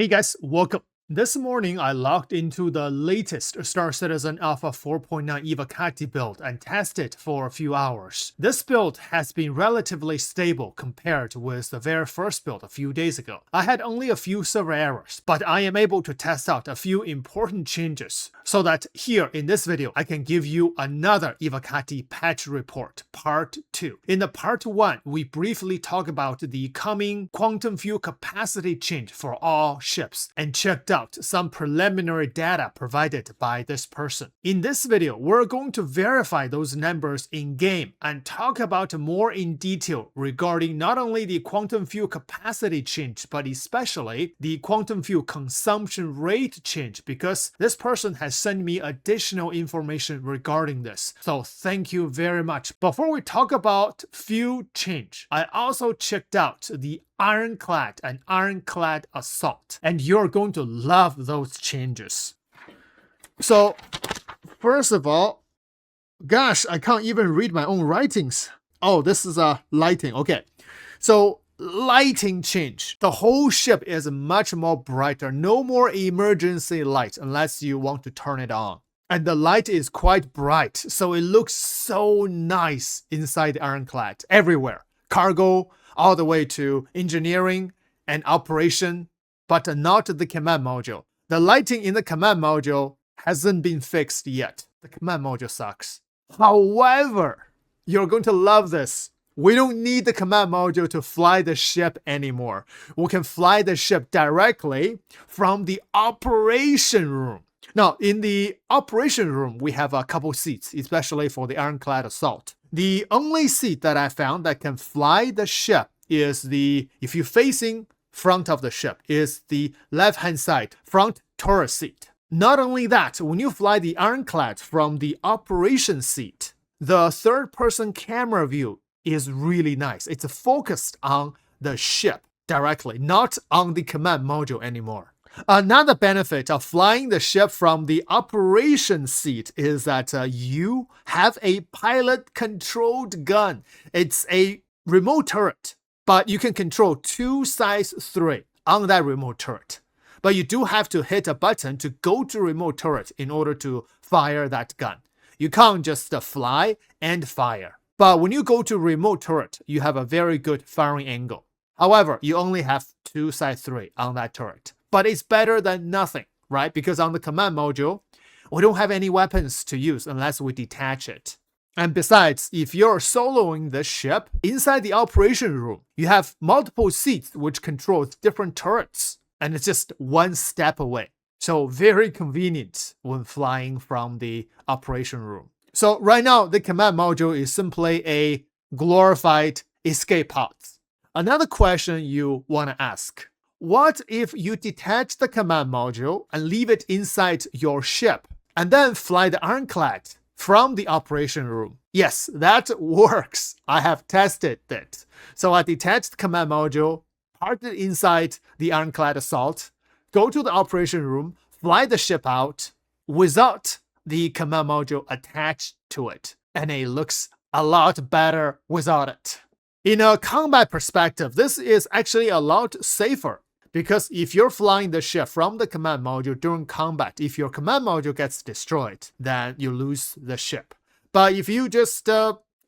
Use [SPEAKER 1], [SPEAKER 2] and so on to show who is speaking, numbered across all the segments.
[SPEAKER 1] Hey guys, welcome. This morning I logged into the latest Star Citizen Alpha 4.9 EVO CAD build and tested it for a few hours. This build has been relatively stable compared with the very first build a few days ago. I had only a few server errors, but I am able to test out a few important changes, so that here in this video I can give you another EVO CAD patch report, part 2. In the part 1, we briefly talk about the coming quantum fuel capacity change for all ships and checked out some preliminary data provided by this person. In this video, we're going to verify those numbers in-game and talk about more in detail regarding not only the quantum fuel capacity change, but especially the quantum fuel consumption rate change, because this person has sent me additional information regarding this. So thank you very much. Before we talk about fuel change, I also checked out the IronClad and IronClad Assault, and you're going to love those changes. So, first of all, gosh, I can't even read my own writings. Oh, this is a lighting. Okay, so lighting change. The whole ship is much more brighter. No more emergency light unless you want to turn it on. And the light is quite bright, so it looks so nice inside the IronClad everywhere. Cargo, all the way to engineering and operation, but not the command module. The lighting in the command module hasn't been fixed yet. The command module sucks. However, you're going to love this. We don't need the command module to fly the ship anymore. We can fly the ship directly from the operation room. Now, in the operation room, we have a couple seats, especially for the IronClad Assault. The only seat that I found that can fly the ship is if you're facing front of the ship, is the left-hand side front turret seat. Not only that, when you fly the IronClad from the operation seat, the third-person camera view is really nice. It's focused on the ship directly, not on the command module anymore. Another benefit of flying the ship from the operation seat is that you have a pilot-controlled gun. It's a remote turret, but you can control 2 size 3 on that remote turret. But you do have to hit a button to go to remote turret in order to fire that gun. You can't just fly and fire. But when you go to remote turret, you have a very good firing angle. However, you only have 2 size 3 on that turret. But it's better than nothing, right? Because on the command module, we don't have any weapons to use unless we detach it. And besides, if you're soloing the ship, inside the operation room, you have multiple seats which controls different turrets. And it's just one step away. So very convenient when flying from the operation room. So right now, the command module is simply a glorified escape pod. Another question you want to ask. What if you detach the command module and leave it inside your ship and then fly the IronClad from the operation room? Yes, that works. I have tested it. So I detached the command module, parked it inside the IronClad Assault, go to the operation room, fly the ship out without the command module attached to it. And it looks a lot better without it. In a combat perspective, this is actually a lot safer. Because if you're flying the ship from the command module during combat, if your command module gets destroyed, then you lose the ship. But if you just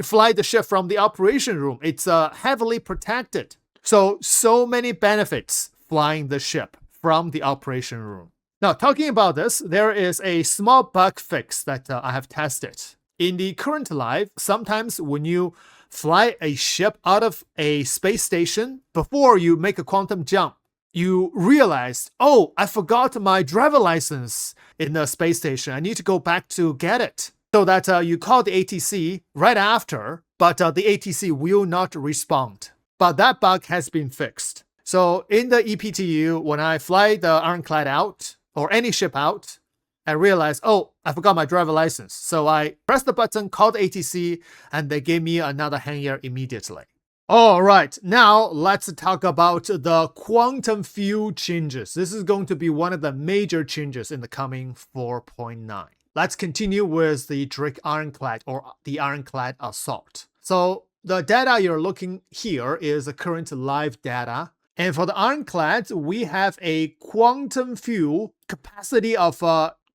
[SPEAKER 1] fly the ship from the operation room, it's heavily protected. So many benefits flying the ship from the operation room. Now, talking about this, there is a small bug fix that I have tested. In the current life, sometimes when you fly a ship out of a space station, before you make a quantum jump, you realize, oh, I forgot my driver license in the space station. I need to go back to get it. So that you call the ATC right after, but the ATC will not respond. But that bug has been fixed. So in the EPTU, when I fly the IronClad out, or any ship out, I realize, oh, I forgot my driver license. So I press the button, call the ATC, and they gave me another hangar immediately. All right, now let's talk about the quantum fuel changes. This is going to be one of the major changes in the coming 4.9. Let's continue with the Drake IronClad or the IronClad Assault. So the data you're looking here is the current live data. And for the IronClad, we have a quantum fuel capacity of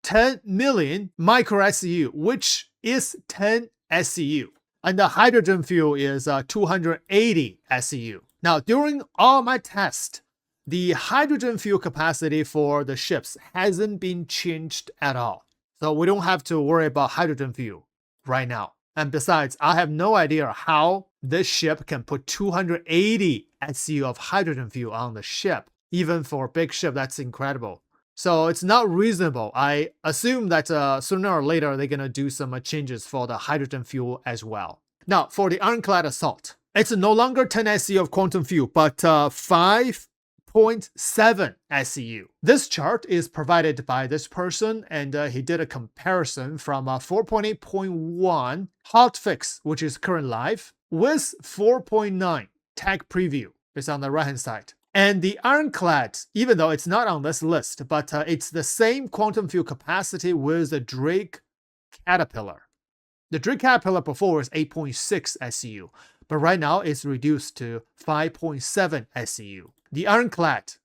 [SPEAKER 1] 10 million micro SCU, which is 10 SCU. And the hydrogen fuel is 280 SCU. Now, during all my tests, the hydrogen fuel capacity for the ships hasn't been changed at all. So we don't have to worry about hydrogen fuel right now. And besides, I have no idea how this ship can put 280 SCU of hydrogen fuel on the ship. Even for a big ship, that's incredible. So it's not reasonable. I assume that sooner or later they're gonna do some changes for the hydrogen fuel as well. Now, for the IronClad Assault, it's no longer 10 SCU of quantum fuel, but 5.7 SCU. This chart is provided by this person, and he did a comparison from 4.8.1 hotfix, which is current live, with 4.9 tech preview. It's on the right hand side. And the IronClad, even though it's not on this list, but it's the same quantum fuel capacity with the Drake Caterpillar. The Drake Caterpillar before is 8.6 SCU, but right now it's reduced to 5.7 SCU. The IronClad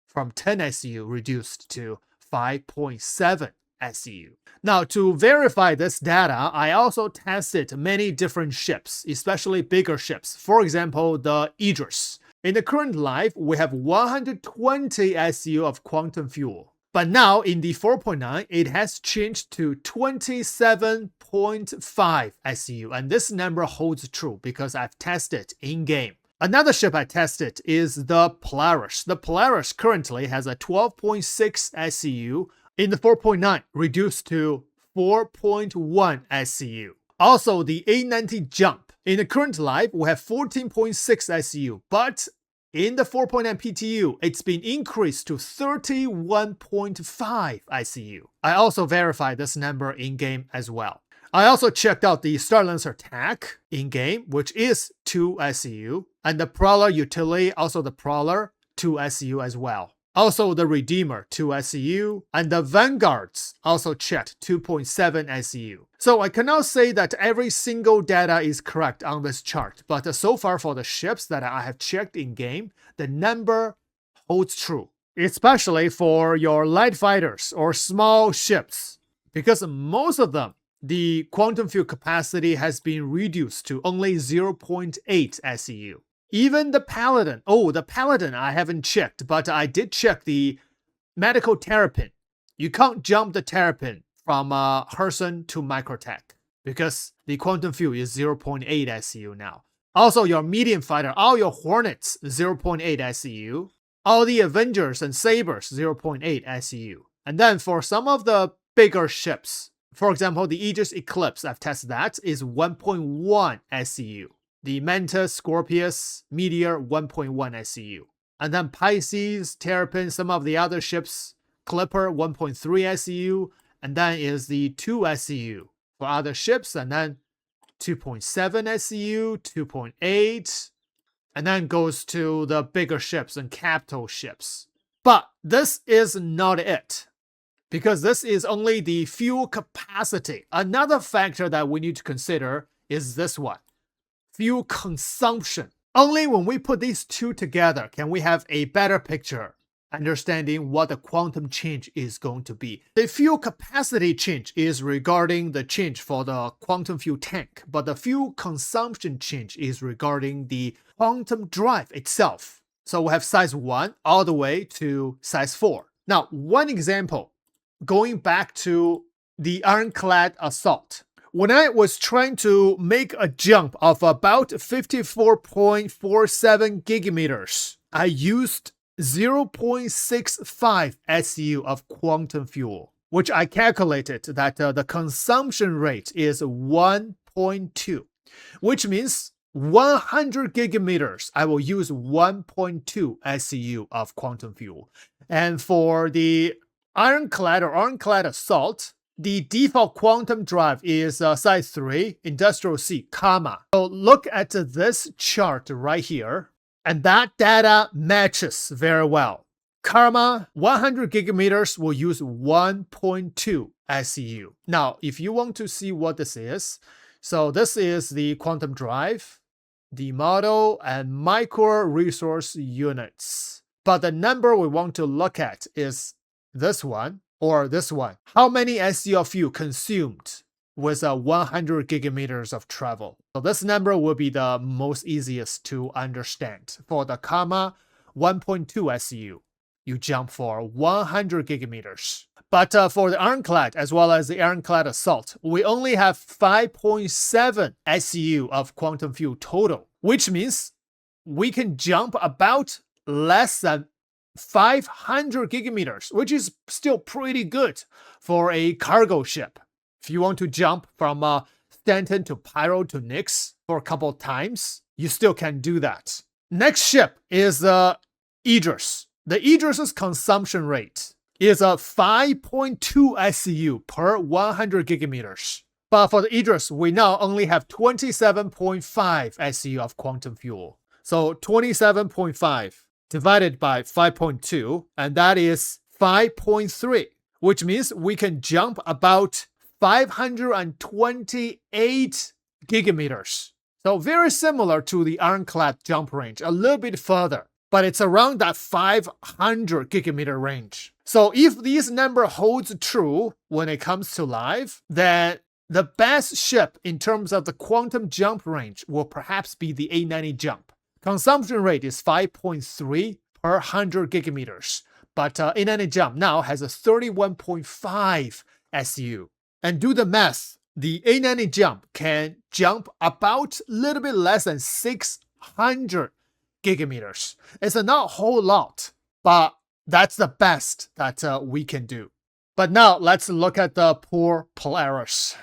[SPEAKER 1] from 10 SCU reduced to 5.7 SCU. Now, to verify this data, I also tested many different ships, especially bigger ships. For example, the Idris. In the current live, we have 120 SCU of quantum fuel. But now in the 4.9, it has changed to 27.5 SCU. And this number holds true because I've tested in-game. Another ship I tested is the Polaris. The Polaris currently has a 12.6 SCU. In the 4.9, reduced to 4.1 SCU. Also, the A90 Jump. In the current live, we have 14.6 SCU, but in the 4.9 PTU, it's been increased to 31.5 SCU. I also verified this number in-game as well. I also checked out the Starlancer Tech in-game, which is 2 SCU, and the Prowler Utility, also the Prowler, 2 SCU as well. Also the Redeemer, 2 SCU, and the Vanguards also checked 2.7 SCU. So I cannot say that every single data is correct on this chart, but so far for the ships that I have checked in-game, the number holds true, especially for your light fighters or small ships, because most of them, the quantum fuel capacity has been reduced to only 0.8 SCU. Even the Paladin, the Paladin I haven't checked, but I did check the medical terrapin. You can't jump the terrapin from Herson to Microtech because the quantum fuel is 0.8 SCU now. Also, your medium fighter, all your Hornets, 0.8 SCU. All the Avengers and Sabers, 0.8 SCU. And then for some of the bigger ships, for example, the Aegis Eclipse, I've tested that, is 1.1 SCU. The Mantis, Scorpius, Meteor, 1.1 SCU. And then Pisces, Terrapin, some of the other ships, Clipper, 1.3 SCU. And then is the 2 SCU for other ships. And then 2.7 SCU, 2.8. And then goes to the bigger ships and capital ships. But this is not it, because this is only the fuel capacity. Another factor that we need to consider is this one. Fuel consumption. Only when we put these two together can we have a better picture, understanding what the quantum change is going to be. The fuel capacity change is regarding the change for the quantum fuel tank, but the fuel consumption change is regarding the quantum drive itself. So we have size 1 all the way to size 4. Now, one example, going back to the IronClad Assault. When I was trying to make a jump of about 54.47 gigameters, I used 0.65 SCU of quantum fuel, which I calculated that the consumption rate is 1.2, which means 100 gigameters, I will use 1.2 SCU of quantum fuel. And for the IronClad or IronClad Assault, the default quantum drive is size 3, Industrial C, comma. So look at this chart right here, and that data matches very well. Karma, 100 gigameters will use 1.2 SCU. Now, if you want to see what this is, so this is the quantum drive. the model, and micro resource units. But the number we want to look at is this one or this one. How many SU of fuel consumed with 100 gigameters of travel? So this number will be the most easiest to understand. For the comma 1.2 SU, you jump for 100 gigameters. But for the IronClad as well as the IronClad Assault, we only have 5.7 SU of quantum fuel total, which means we can jump about less than 500 gigameters, which is still pretty good for a cargo ship. If you want to jump from Stanton to Pyro to Nix for a couple of times, you still can do that. Next ship is the Idris. The Idris's consumption rate is a 5.2 SU per 100 gigameters. But for the Idris, we now only have 27.5 SU of quantum fuel. So 27.5 divided by 5.2, and that is 5.3, which means we can jump about 528 gigameters. So very similar to the IronClad jump range, a little bit further, but it's around that 500 gigameter range. So if this number holds true when it comes to live, then the best ship in terms of the quantum jump range will perhaps be the A90 jump. Consumption rate is 5.3 per 100 gigameters, but A90 jump now has a 31.5 SU. And do the math, the A90 jump can jump about a little bit less than 600 gigameters. It's not a whole lot, but that's the best that we can do. But now let's look at the poor Polaris.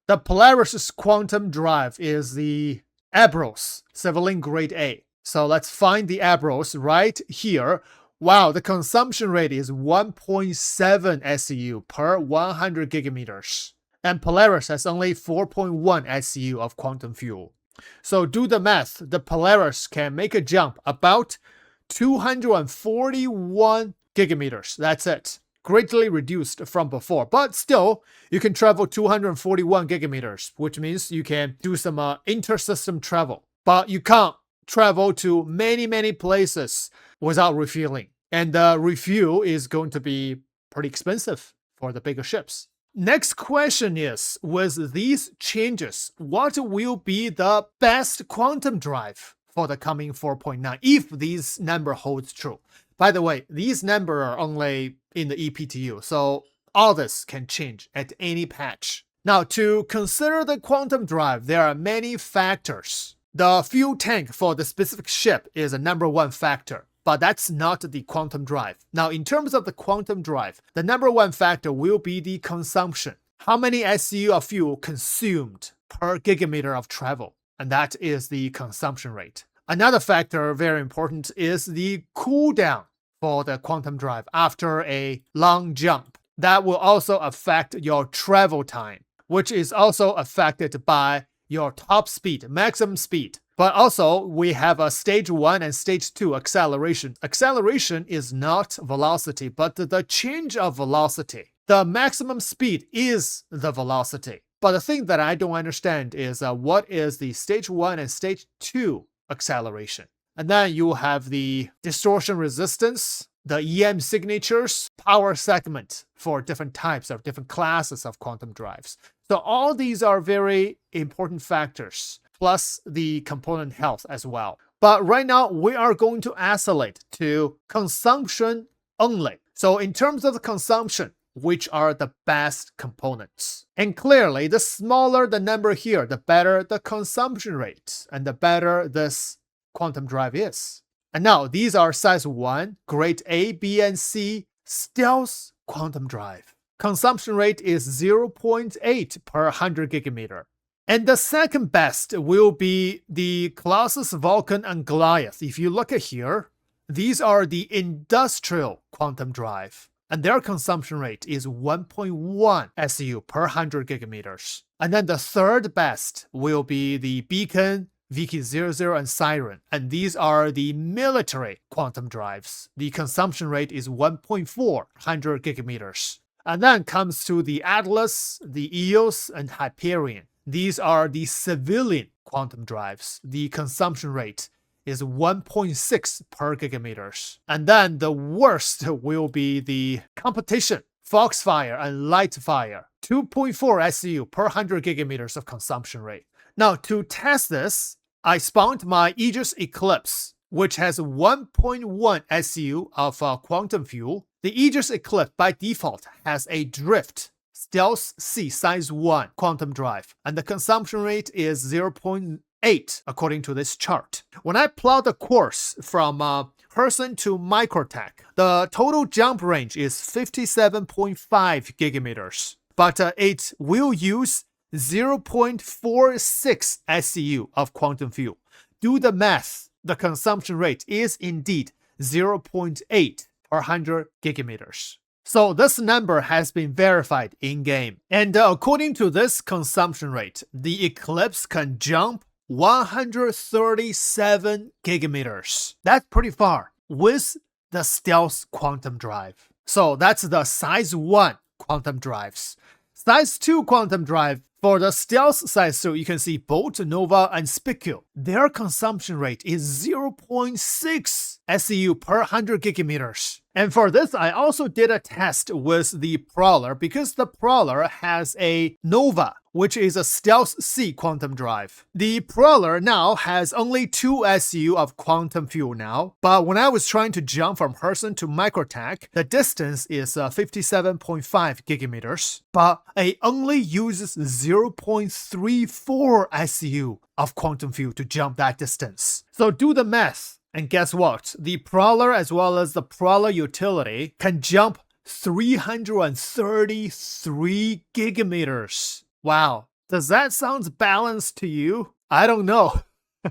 [SPEAKER 1] The Polaris's quantum drive is the Abros, civilian grade A. So let's find the Abros right here. Wow, the consumption rate is 1.7 SU per 100 gigameters. And Polaris has only 4.1 SU of quantum fuel. So do the math. The Polaris can make a jump about 241 gigameters. That's it. Greatly reduced from before. But still, you can travel 241 gigameters, which means you can do some inter-system travel. But you can't travel to many places without refueling. And the refuel is going to be pretty expensive for the bigger ships. Next question is, with these changes, what will be the best quantum drive for the coming 4.9 if this number holds true? By the way, these numbers are only in the ePTU, so all this can change at any patch. Now, to consider the quantum drive, there are many factors. The fuel tank for the specific ship is a number one factor, but that's not the quantum drive. Now, in terms of the quantum drive, the number one factor will be the consumption. How many SU of fuel consumed per gigameter of travel? And that is the consumption rate. Another factor, very important, is the cooldown for the quantum drive after a long jump. That will also affect your travel time, which is also affected by your top speed, maximum speed. But also, we have a stage 1 and stage 2 acceleration. Acceleration is not velocity, but the change of velocity. The maximum speed is the velocity. But the thing that I don't understand is what is the stage 1 and stage 2 acceleration? And then you have the distortion resistance, the EM signatures, power segment for different types of different classes of quantum drives. So all these are very important factors, plus the component health as well. But right now, we are going to isolate to consumption only. So in terms of the consumption, which are the best components? And clearly, the smaller the number here, the better the consumption rate, and the better this quantum drive is. And now, these are size 1, grade A, B, and C, stealth quantum drive. Consumption rate is 0.8 per 100 gigameter. And the second best will be the Colossus, Vulcan, and Goliath. If you look at here, these are the industrial quantum drive. And their consumption rate is 1.1 SU per 100 gigameters. And then the third best will be the Beacon, VK00, and Siren. And these are the military quantum drives. The consumption rate is 1.4 100 gigameters. And then comes to the Atlas, the EOS, and Hyperion. These are the civilian quantum drives. The consumption rate is 1.6 per gigameters. And then the worst will be the competition, Foxfire and Lightfire, 2.4 SU per 100 gigameters of consumption rate. Now, to test this, I spawned my Aegis Eclipse, which has 1.1 SU of quantum fuel. The Aegis Eclipse by default has a Drift Stealth C size 1 quantum drive, and the consumption rate is 0.8 according to this chart. When I plot the course from person to Microtech, the total jump range is 57.5 gigameters, but it will use 0.46 SU of quantum fuel. Do the math. The consumption rate is indeed 0.8 per 100 gigameters. So this number has been verified in-game. And according to this consumption rate, the Eclipse can jump 137 gigameters. That's pretty far with the Stealth quantum drive. So that's the size 1 quantum drives. Size 2 quantum drive, for the Stealth size 2, you can see Bolt, Nova, and Spicule. Their consumption rate is 0.6 SEU per 100 gigameters. And for this, I also did a test with the Prowler because the Prowler has a Nova, which is a Stealth C quantum drive. The Prowler now has only 2 SU of quantum fuel now, but when I was trying to jump from person to Microtech, the distance is 57.5 gigameters, but it only uses 0.34 SU of quantum fuel to jump that distance. So do the math. And guess what? The Prowler as well as the Prowler utility can jump 333 gigameters. Wow. Does that sound balanced to you? I don't know.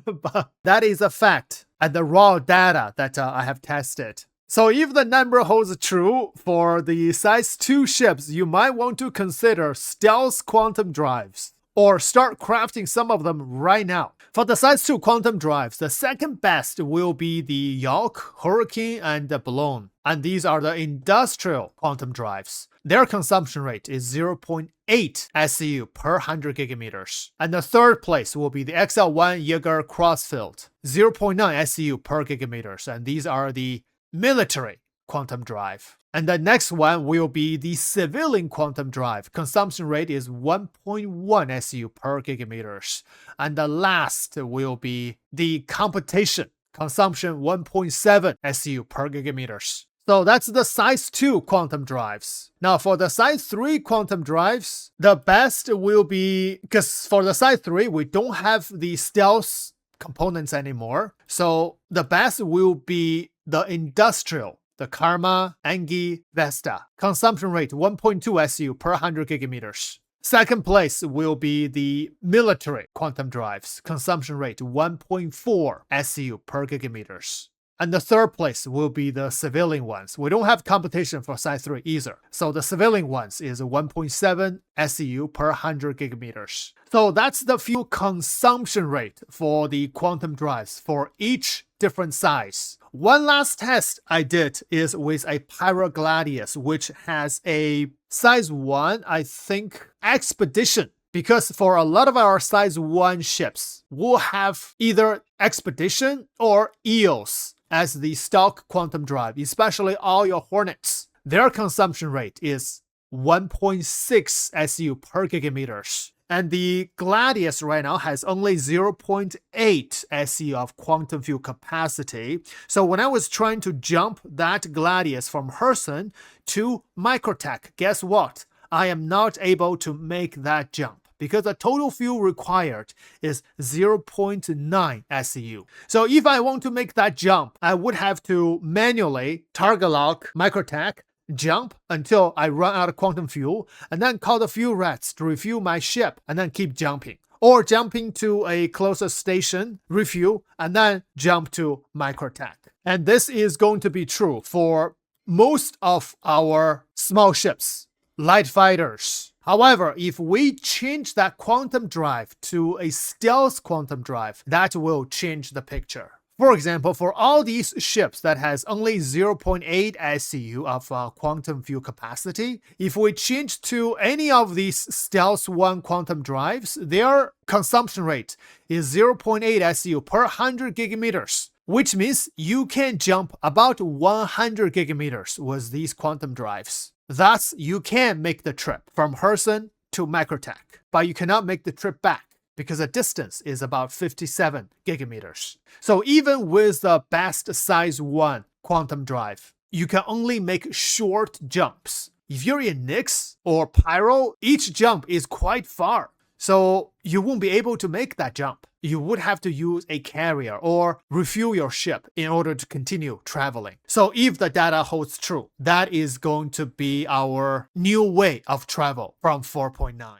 [SPEAKER 1] But that is a fact and the raw data that I have tested. So if the number holds true for the size 2 ships, you might want to consider Stealth quantum drives, or start crafting some of them right now. For the size 2 quantum drives, the second best will be the Yacht, Hurricane, and the Balloon. And these are the industrial quantum drives. Their consumption rate is 0.8 SEU per 100 gigameters. And the third place will be the XL1 Jaeger Crossfield, 0.9 SEU per gigameters. And these are the military quantum drive. And the next one will be the civilian quantum drive. Consumption rate is 1.1 SU per gigameters. And the last will be the competition. Consumption 1.7 SU per gigameters. So that's the size 2 quantum drives. Now for the size 3 quantum drives, the best will be, because for the size 3, we don't have the stealth components anymore. So the best will be the industrial. The Karma, Angie, Vesta. Consumption rate 1.2 SU per 100 gigameters. Second place will be the military quantum drives. Consumption rate 1.4 SU per gigameters. And the third place will be the civilian ones. We don't have competition for size 3 either. So the civilian ones is 1.7 SEU per 100 gigameters. So that's the fuel consumption rate for the quantum drives for each different size. One last test I did is with a Pyrogladius, which has a size 1, I think, Expedition. Because for a lot of our size 1 ships, we'll have either Expedition or EOS as the stock quantum drive, especially all your Hornets. Their consumption rate is 1.6 SU per gigameters. And the Gladius right now has only 0.8 SE of quantum fuel capacity. So when I was trying to jump that Gladius from Herson to Microtech, guess what? I am not able to make that jump because the total fuel required is 0.9 SEU. So if I want to make that jump, I would have to manually target lock Microtech, jump until I run out of quantum fuel, and then call the fuel rats to refuel my ship, and then keep jumping. Or jumping to a closer station, refuel, and then jump to Microtech. And this is going to be true for most of our small ships, light fighters. However, if we change that quantum drive to a stealth quantum drive, that will change the picture. For example, for all these ships that has only 0.8 SCU of quantum fuel capacity, if we change to any of these Stealth 1 quantum drives, their consumption rate is 0.8 SCU per 100 gigameters, which means you can jump about 100 gigameters with these quantum drives. Thus, you can make the trip from Herson to Macrotech, but you cannot make the trip back, because the distance is about 57 gigameters. So even with the best size 1 quantum drive, you can only make short jumps. If you're in Nyx or Pyro, each jump is quite far, so you won't be able to make that jump. You would have to use a carrier or refuel your ship in order to continue traveling. So if the data holds true, that is going to be our new way of travel from 4.9.